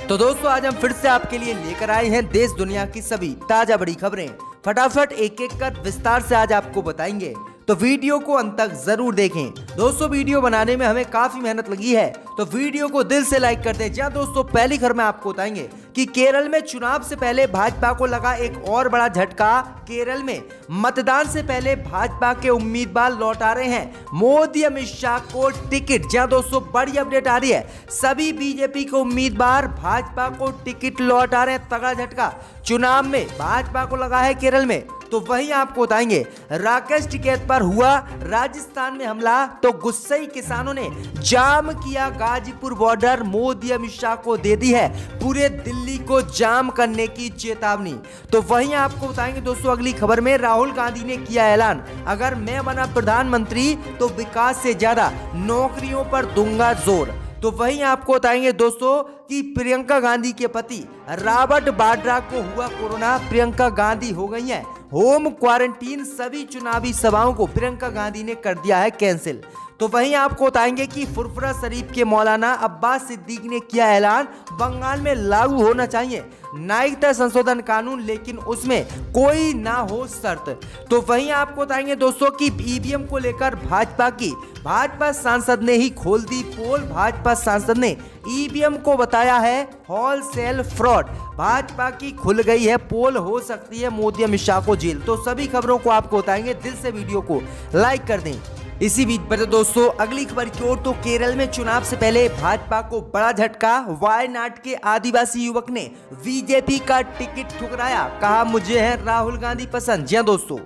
तो दोस्तों आज हम फिर से आपके लिए लेकर आए हैं देश दुनिया की सभी ताजा बड़ी खबरें। फटाफट एक एक कर विस्तार से आज आपको बताएंगे, तो वीडियो को अंत तक जरूर देखें। दोस्तों वीडियो बनाने में हमें काफी मेहनत लगी है, तो वीडियो को दिल से लाइक कर दें। जहां दोस्तों पहली खबर में आपको बताएंगे कि केरल में चुनाव से पहले भाजपा को लगा एक और बड़ा झटका। केरल में मतदान से पहले भाजपा के उम्मीदवार लौटा रहे हैं मोदी अमित शाह को टिकट। जहां दोस्तों बड़ी अपडेट आ रही है, सभी बीजेपी के उम्मीदवार भाजपा को टिकट लौटा रहे हैं। तगड़ा झटका चुनाव में भाजपा को लगा है केरल में। तो वहीं आपको बताएंगे राकेश टिकैत पर हुआ राजस्थान में हमला, तो गुस्सई किसानों ने जाम किया गाजीपुर बॉर्डर। मोदी अमित शाह को दे दी है पूरे दिल्ली को जाम करने की चेतावनी। तो वहीं आपको बताएंगे दोस्तों अगली खबर में राहुल गांधी ने किया ऐलान, अगर मैं बना प्रधानमंत्री तो विकास से ज्यादा नौकरियों पर दूंगा जोर। तो वहीं आपको बताएंगे दोस्तों कि प्रियंका गांधी के पति रॉबर्ट वाड्रा को हुआ कोरोना। प्रियंका गांधी हो गई हैं होम क्वारंटीन। सभी चुनावी सभाओं को प्रियंका गांधी ने कर दिया है कैंसिल। तो वहीं आपको बताएंगे कि फुरफुरा शरीफ के मौलाना अब्बास सिद्दीकी ने किया ऐलान, बंगाल में लागू होना चाहिए नागरिकता संशोधन कानून, लेकिन उसमें कोई ना हो शर्त। तो वहीं आपको बताएंगे दोस्तों कि ईवीएम को लेकर भाजपा सांसद ने ही खोल दी पोल। भाजपा सांसद ने ईवीएम को बताया है होलसेल फ्रॉड। भाजपा की खुल गई है पोल, हो सकती है मोदी अमित शाह को जेल। तो सभी खबरों को आपको बताएंगे, दिल से वीडियो को लाइक कर दें। इसी बीच पर दोस्तों अगली खबर की ओर, तो केरल में चुनाव से पहले भाजपा को बड़ा झटका। वायनाड के आदिवासी युवक ने बीजेपी का टिकट ठुकराया, कहा मुझे है राहुल गांधी पसंद। जी दोस्तों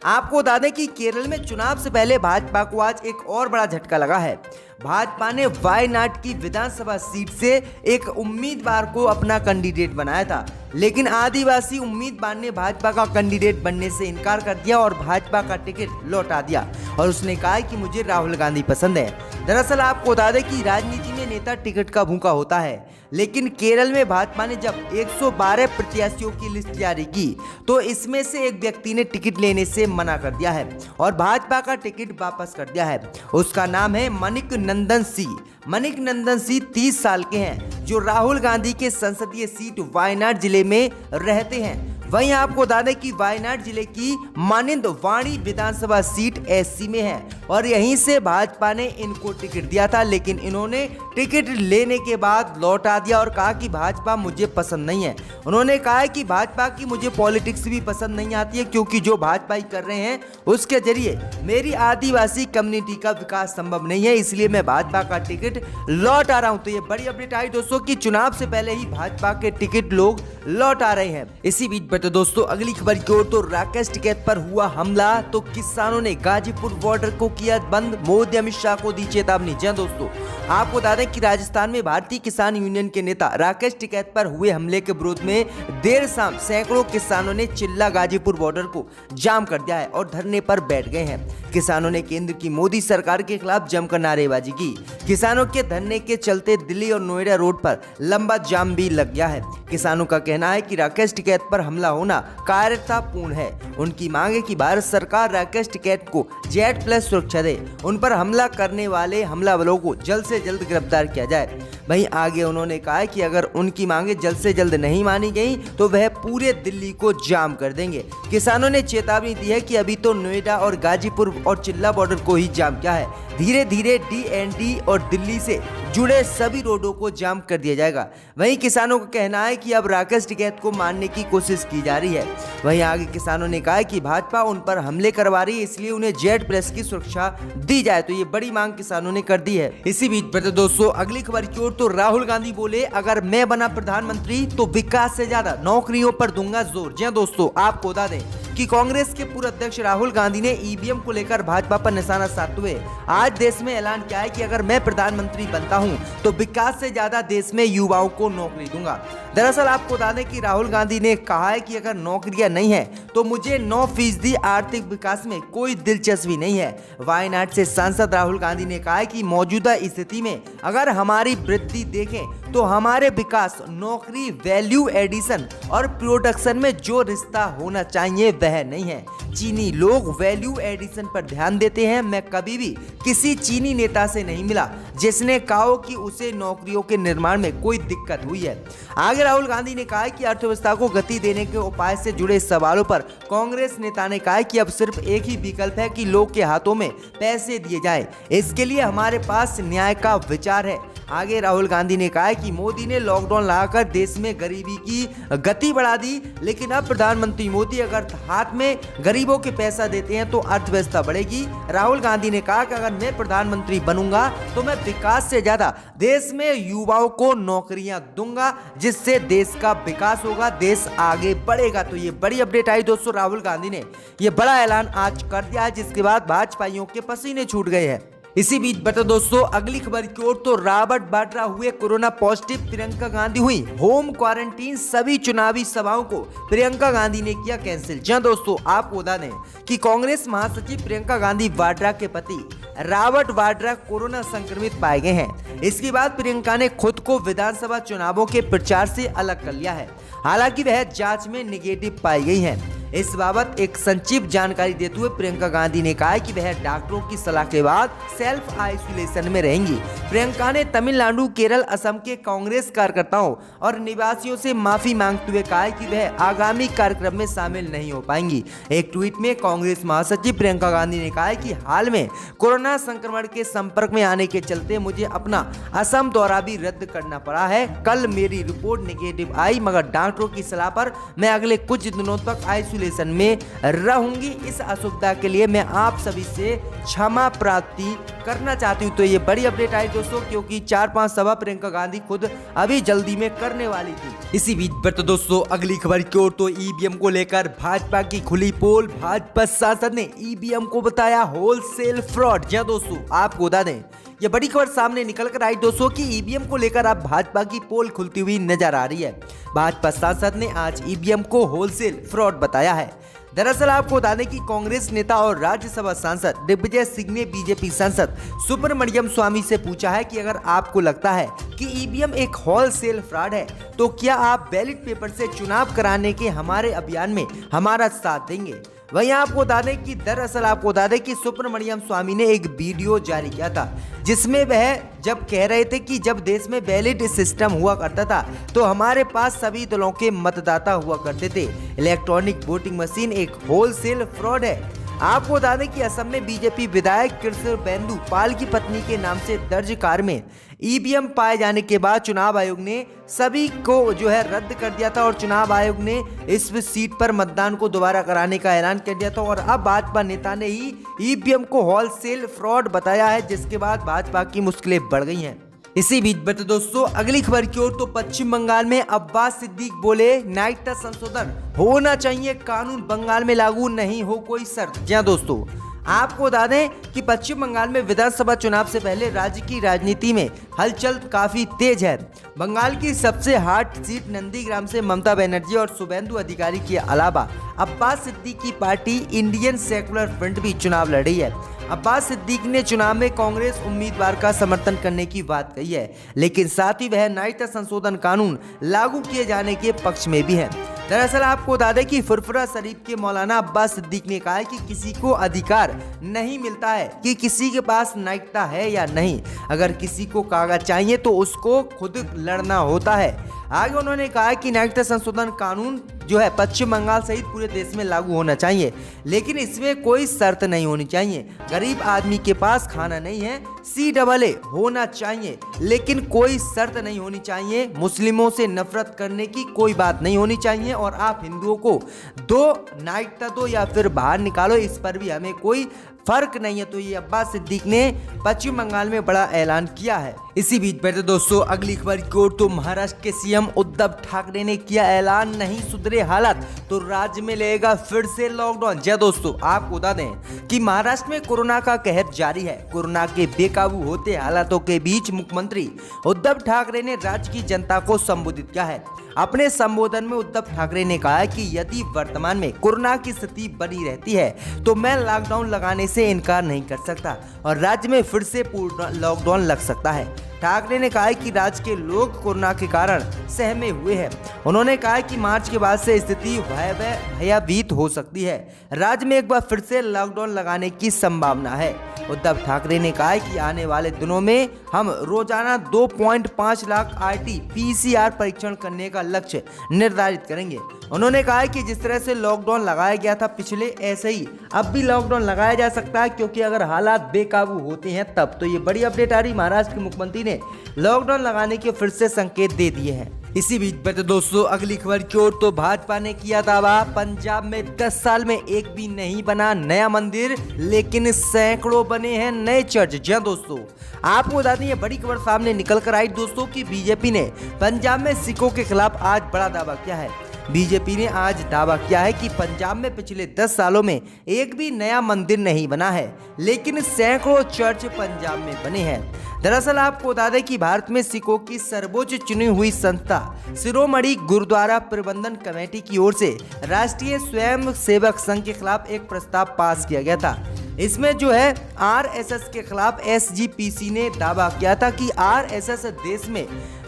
आपको बता दें कि केरल में चुनाव से पहले भाजपा को आज एक और बड़ा झटका लगा है। भाजपा ने वायनाड की विधानसभा सीट से एक उम्मीदवार को अपना कैंडिडेट बनाया था, लेकिन आदिवासी उम्मीदवार ने भाजपा का कैंडिडेट बनने से इनकार कर दिया और भाजपा का टिकट लौटा दिया, और उसने कहा कि मुझे राहुल गांधी पसंद है। दरअसल आपको बता दें कि राजनीति में नेता टिकट का भूखा होता है, लेकिन केरल में भाजपा ने जब 112 प्रत्याशियों की लिस्ट जारी की, तो इसमें से एक व्यक्ति ने टिकट लेने से मना कर दिया है और भाजपा का टिकट वापस कर दिया है। उसका नाम है मणिक नंदन सिंह। मणिक नंदन सिंह 30 साल के हैं, जो राहुल गांधी के संसदीय सीट वायनाड जिले में रहते हैं। वहीं आपको बता दें कि वायनाड जिले की मानिंदवाड़ी विधानसभा सीट एससी में है और यहीं से भाजपा ने इनको टिकट दिया था, लेकिन इन्होंने टिकट लेने के बाद लौटा दिया और कहा कि भाजपा मुझे पसंद नहीं है। उन्होंने कहा है कि भाजपा की मुझे पॉलिटिक्स भी पसंद नहीं आती है, क्योंकि जो भाजपा ही कर रहे हैं उसके जरिए मेरी आदिवासी कम्युनिटी का विकास संभव नहीं है, इसलिए मैं भाजपा का टिकट लौटा रहा हूं। तो ये बड़ी अपडेट आई दोस्तों कि चुनाव से पहले ही भाजपा के टिकट लोग लौटा रहे हैं। इसी बीच तो दोस्तों अगली खबर की ओर, तो राकेश टिकैत पर हुआ हमला, तो किसानों ने गाजीपुर बॉर्डर को किया बंद। मोदी अमित शाह को दी चेतावनी। जी दोस्तों आपको बता दें कि राजस्थान में भारतीय किसान यूनियन के नेता राकेश टिकैत पर हुए हमले के विरोध में देर शाम सैकड़ों किसानों ने चिल्ला गाजीपुर बॉर्डर को जाम कर दिया है और धरने पर बैठ गए हैं। किसानों ने केंद्र की मोदी सरकार के खिलाफ जमकर नारेबाजी की। किसानों के धरने के चलते दिल्ली और नोएडा रोड पर लंबा जाम भी लग गया है। किसानों का कहना है कि राकेश टिकैत पर हमला होना कायरतापूर्ण है। उनकी मांग है कि भारत सरकार राकेश टिकैत को Z+ सुरक्षा दे। उन पर हमला करने वाले हमलावरों को जल्द से जल्द गिरफ्तार किया जाए। वहीं आगे उन्होंने कहा है कि अगर उनकी मांगे जल्द से जल्द नहीं मानी गई तो वह पूरे दिल्ली को जाम कर देंगे। किसानों ने चेतावनी दी है कि अभी तो नोएडा और गाजीपुर और चिल्ला बॉर्डर को ही जाम किया है, धीरे धीरे DND और दिल्ली से जुड़े सभी रोडों को जाम कर दिया जाएगा। वहीं किसानों का कहना है कि अब राकेश टिकैत को मारने की कोशिश की जा रही है। वहीं आगे किसानों ने कहा है कि भाजपा उन पर हमले करवा रही है, इसलिए उन्हें Z+ की सुरक्षा दी जाए। तो ये बड़ी मांग किसानों ने कर दी है। इसी बीच पर दोस्तों अगली खबर की ओर, तो राहुल गांधी बोले, अगर मैं बना प्रधानमंत्री तो विकास से ज्यादा नौकरियों पर दूंगा जोर। जी दोस्तों आपको बता दें कि कांग्रेस के पूर्व अध्यक्ष राहुल गांधी ने ईवीएम को लेकर भाजपा पर निशाना साधते हुए आज देश में ऐलान किया है कि अगर मैं प्रधानमंत्री बनता हूं तो विकास से ज्यादा देश में युवाओं को नौकरी दूंगा। दरअसल आपको बता दें कि राहुल गांधी ने कहा है कि अगर नौकरियां नहीं है तो मुझे 9% आर्थिक विकास में कोई दिलचस्पी नहीं है। वायनाड से सांसद राहुल गांधी ने कहा है कि मौजूदा स्थिति में अगर हमारी वृद्धि देखें तो हमारे विकास, नौकरी, वैल्यू एडिशन और प्रोडक्शन में जो रिश्ता होना चाहिए वह नहीं है। चीनी लोग वैल्यू एडिशन पर ध्यान देते हैं। मैं कभी भी किसी चीनी नेता से नहीं मिला जिसने कहा कि उसे नौकरियों के निर्माण में कोई दिक्कत हुई है। आगे राहुल गांधी ने कहा कि अर्थव्यवस्था को गति देने के उपाय से जुड़े सवालों पर कांग्रेस नेता ने कहा कि अब सिर्फ एक ही विकल्प है कि लोग के हाथों में पैसे दिए जाए। इसके लिए हमारे पास न्याय का विचार है। आगे राहुल गांधी ने कहा कि मोदी ने लॉकडाउन लगाकर देश में गरीबी की गति बढ़ा दी, लेकिन अब प्रधानमंत्री मोदी अगर हाथ में गरीबों के पैसा देते हैं तो अर्थव्यवस्था बढ़ेगी। राहुल गांधी ने कहा कि अगर मैं प्रधानमंत्री बनूंगा तो मैं विकास से ज्यादा देश में युवाओं को नौकरियां दूंगा, जिससे देश का विकास होगा, देश आगे बढ़ेगा। तो ये बड़ी अपडेट आई दोस्तों, राहुल गांधी ने ये बड़ा ऐलान आज कर दिया है, जिसके बाद भाजपाइयों के पसीने छूट गए हैं। इसी बीच बता दोस्तों अगली खबर की ओर, तो रॉबर्ट वाड्रा हुए कोरोना पॉजिटिव, प्रियंका गांधी हुई होम क्वारंटीन। सभी चुनावी सभाओं को प्रियंका गांधी ने किया कैंसिल। जी दोस्तों, आपको बता दें कि कांग्रेस महासचिव प्रियंका गांधी वाड्रा के पति रॉबर्ट वाड्रा कोरोना संक्रमित पाए गए हैं। इसके बाद प्रियंका ने खुद को विधानसभा चुनावों के प्रचार से अलग कर लिया है। हालांकि वह जांच में निगेटिव पाई गई है। इस बाबत एक संक्षिप्त जानकारी देते हुए प्रियंका गांधी ने कहा कि वह डॉक्टरों की सलाह के बाद सेल्फ आइसोलेशन में रहेंगी। प्रियंका ने तमिलनाडु, केरल, असम के कांग्रेस कार्यकर्ताओं और निवासियों से माफी मांगते हुए कहा कि वह आगामी कार्यक्रम में शामिल नहीं हो पाएंगी। एक ट्वीट में कांग्रेस महासचिव प्रियंका गांधी ने कहा कि हाल में कोरोना संक्रमण के संपर्क में आने के चलते मुझे अपना असम दौरा भी रद्द करना पड़ा है। कल मेरी रिपोर्ट निगेटिव आई, मगर डॉक्टरों की सलाह पर मैं अगले कुछ दिनों तक आइसोलेशन में रहूंगी। इस असुविधा के लिए मैं आप सभी से क्षमा प्रार्थी करना चाहती हूँ। तो ये बड़ी अपडेट आई दोस्तों, क्योंकि 4-5 सभा प्रियंका गांधी खुद अभी जल्दी में करने वाली थी। इसी बीच बता दोस्तों अगली खबर की ओर, तो ईवीएम को लेकर भाजपा की खुली पोल। भाजपा सांसद ने ईवीएम को बताया होलसेल फ्रॉड। जी दोस्तों, आपको बता दें ये बड़ी खबर सामने निकल कर आई दोस्तों कि ईवीएम को लेकर अब भाजपा की पोल खुलती हुई नजर आ रही है। भाजपा सांसद ने आज ईवीएम को होलसेल फ्रॉड बताया है। दरअसल आपको बता दें कि कांग्रेस नेता और राज्यसभा सांसद दिग्विजय सिंह ने बीजेपी सांसद सुब्रमण्यम स्वामी से पूछा है कि अगर आपको लगता है कि ईवीएम एक होलसेल फ्रॉड है तो क्या आप बैलेट पेपर से चुनाव कराने के हमारे अभियान में हमारा साथ देंगे। वहीं आपको बता दें कि दरअसल आपको बता दें कि सुब्रमण्यम स्वामी ने एक वीडियो जारी किया था, जिसमें वह जब कह रहे थे कि जब देश में बैलेट सिस्टम हुआ करता था तो हमारे पास सभी दलों के मतदाता हुआ करते थे। इलेक्ट्रॉनिक वोटिंग मशीन एक होलसेल फ्रॉड है। आपको बता दें कि असम में बीजेपी विधायक कृष्णेंदु पाल की पत्नी के नाम से दर्ज कार में ईवीएम पाए जाने के बाद चुनाव आयोग ने सभी को रद्द कर दिया था और चुनाव आयोग ने इस सीट पर मतदान को दोबारा कराने का ऐलान कर दिया था। और अब भाजपा नेता ने ही ईवीएम को होलसेल फ्रॉड बताया है, जिसके बाद भाजपा की मुश्किलें बढ़ गई हैं। इसी बीच बता दोस्तों अगली खबर की ओर, तो पश्चिम बंगाल में अब्बास सिद्दीक बोले नागरिकता संशोधन होना चाहिए, कानून बंगाल में लागू नहीं हो कोई शर्त। जी दोस्तों, आपको बता दें कि पश्चिम बंगाल में विधानसभा चुनाव से पहले राज्य की राजनीति में हलचल काफी तेज है। बंगाल की सबसे हॉट सीट नंदीग्राम से ममता बनर्जी और शुभेंदु अधिकारी के अलावा अब्बास सिद्दीक की पार्टी इंडियन सेकुलर फ्रंट भी चुनाव लड़ रही है। अब्बास सिद्दीक ने चुनाव में कांग्रेस उम्मीदवार का समर्थन करने की बात कही है, लेकिन साथ ही वह नागरिकता संशोधन कानून लागू किए जाने के पक्ष में भी है। दरअसल आपको बता दें कि फुरफुरा शरीफ के मौलाना अब्बास सिद्दीक ने कहा है कि किसी को अधिकार नहीं मिलता है कि किसी के पास नागरिकता है या नहीं। अगर किसी को कागज चाहिए तो उसको खुद लड़ना होता है। आगे उन्होंने कहा कि नागरिकता संशोधन कानून पश्चिम बंगाल सहित पूरे देश में लागू होना चाहिए, लेकिन इसमें कोई शर्त नहीं होनी चाहिए। गरीब आदमी के पास खाना नहीं है, CAA होना चाहिए, लेकिन कोई शर्त नहीं होनी चाहिए। मुस्लिमों से नफरत करने की कोई बात नहीं होनी चाहिए और आप हिंदुओं को दो नागरिकता दो या फिर बाहर निकालो, इस पर भी हमें कोई फर्क नहीं है। तो ये अब्बास सिद्दीक ने पश्चिम बंगाल में बड़ा ऐलान किया है। इसी बीच बैठे दोस्तों अगली खबर की ओर, तो महाराष्ट्र के सीएम उद्धव ठाकरे ने किया ऐलान, नहीं सुधरे हालात तो राज्य में लगेगा फिर से लॉकडाउन। जय दोस्तों, आपको बता दें कि महाराष्ट्र में कोरोना का कहर जारी है। कोरोना के बेकाबू होते हालातों के बीच मुख्यमंत्री उद्धव ठाकरे ने राज्य की जनता को संबोधित किया है। अपने संबोधन में उद्धव ठाकरे ने कहा कि यदि वर्तमान में कोरोना की स्थिति बनी रहती है तो मैं लॉकडाउन लगाने से इनकार नहीं कर सकता और राज्य में फिर से पूर्ण लॉकडाउन लग सकता है। ठाकरे ने कहा है कि राज्य के लोग कोरोना के कारण सहमे हुए हैं। उन्होंने कहा कि मार्च के बाद से स्थिति भयावह हो सकती है। राज्य में एक बार फिर से लॉकडाउन लगाने की संभावना है। उद्धव ठाकरे ने कहा कि आने वाले दिनों में हम रोजाना 2.5 लाख RT-PCR परीक्षण करने का लक्ष्य निर्धारित करेंगे। उन्होंने कहा कि जिस तरह से लॉकडाउन लगाया गया था पिछले, ऐसे ही अब भी लॉकडाउन लगाया जा सकता है, क्योंकि अगर हालात बेकाबू होते हैं तब। तो ये बड़ी अपडेट आ रही, महाराष्ट्र के मुख्यमंत्री ने लॉकडाउन लगाने के फिर से संकेत दे दिए हैं। इसी बीच पर दोस्तों अगली खबर की ओर, तो भाजपा ने किया दावा, पंजाब में 10 साल में एक भी नहीं बना नया मंदिर, लेकिन सैकड़ों बने हैं नए चर्च। जी हां दोस्तों, आपको बता दें ये बड़ी खबर सामने निकल कर आई दोस्तों कि बीजेपी ने पंजाब में सिखों के खिलाफ आज बड़ा दावा किया है। बीजेपी ने आज दावा किया है कि पंजाब में पिछले 10 सालों में एक भी नया मंदिर नहीं बना है, लेकिन सैकड़ों चर्च पंजाब में बने हैं। दरअसल आपको बता दें कि भारत में सिखों की सर्वोच्च चुनी हुई संस्था शिरोमणि गुरुद्वारा प्रबंधन कमेटी की ओर से राष्ट्रीय स्वयं सेवक संघ के खिलाफ एक प्रस्ताव पास किया गया था। इसमें जो है RSS के खिलाफ SGPC ने दावा किया था कि RSS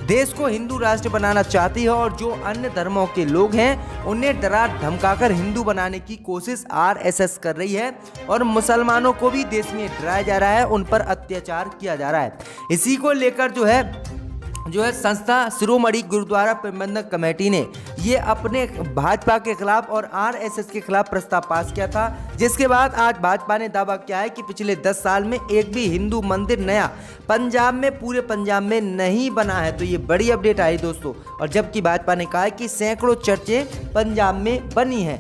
देश को हिंदू राष्ट्र बनाना चाहती है और जो अन्य धर्मों के लोग हैं उन्हें डरा धमकाकर हिंदू बनाने की कोशिश RSS कर रही है और मुसलमानों को भी देश में डराया जा रहा है, उन पर अत्याचार किया जा रहा है। इसी को लेकर जो है संस्था शिरोमणि गुरुद्वारा प्रबंधक कमेटी ने ये अपने भाजपा के खिलाफ और RSS के खिलाफ प्रस्ताव पास किया था, जिसके बाद आज भाजपा ने दावा किया है कि पिछले 10 साल में एक भी हिंदू मंदिर नया पूरे पंजाब में नहीं बना है। तो ये बड़ी अपडेट आई दोस्तों, और जबकि भाजपा ने कहा है कि सैकड़ों चर्चें पंजाब में बनी हैं।